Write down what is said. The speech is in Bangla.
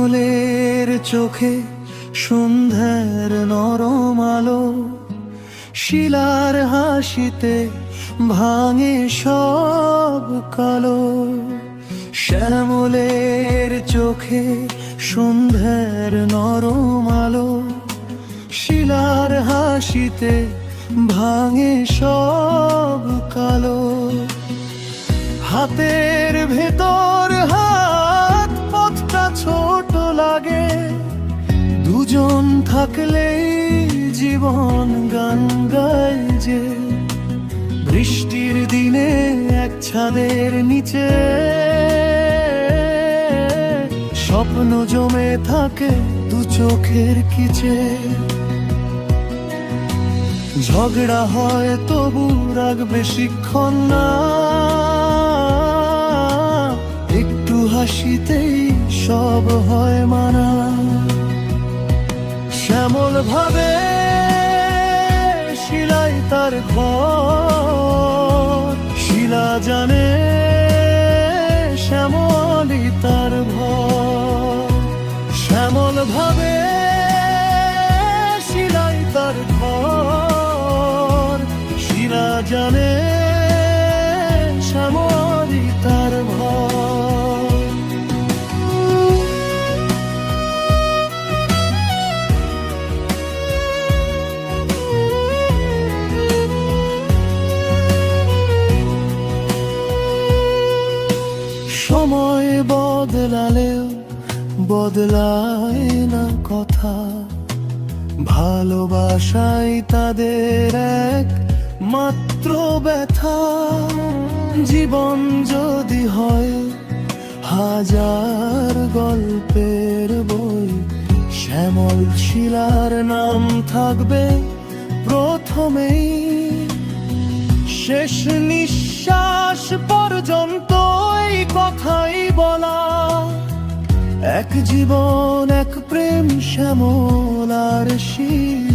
শ্যামলের চোখে সন্ধ্যার নরম আলো, শিলার হাসিতে ভাঙে সব কালো। শ্যামলের চোখে সন্ধ্যার নরম আলো, শিলার হাসিতে ভাঙে সব কালো। হাতের ভেতর হাত, পথটা ছোট লাগে, দুজন থাকলেই জীবন গান গায় যে। বৃষ্টির দিনে এক ছাদের নিচে স্বপ্ন জমে থাকে দু চোখের কিচে। ঝগড়া হয় তবু রাগ বেশিক্ষণ না, একটু হাসিতেই সব হয় মানা। শ্যামল ভাবে শিলাই তার ঘর, শিলা জানে শ্যামলই তার ঘর। শ্যামল ভাবে শিলাই তার ঘর, শিলা জানে শ্যামলই তার ঘর। সময় বদলালেও বদলায় না কথা, ভালোবাসাই তাদের এক মাত্র ব্যথা। জীবন যদি হয় হাজার গল্পের বই, শ্যামল শিলার নাম থাকবে প্রথমেই। শেষ নিঃশ্বাস পর্যন্ত এই কথাই বলা, এক জীবন এক প্রেম শ্যামল আর শিলা।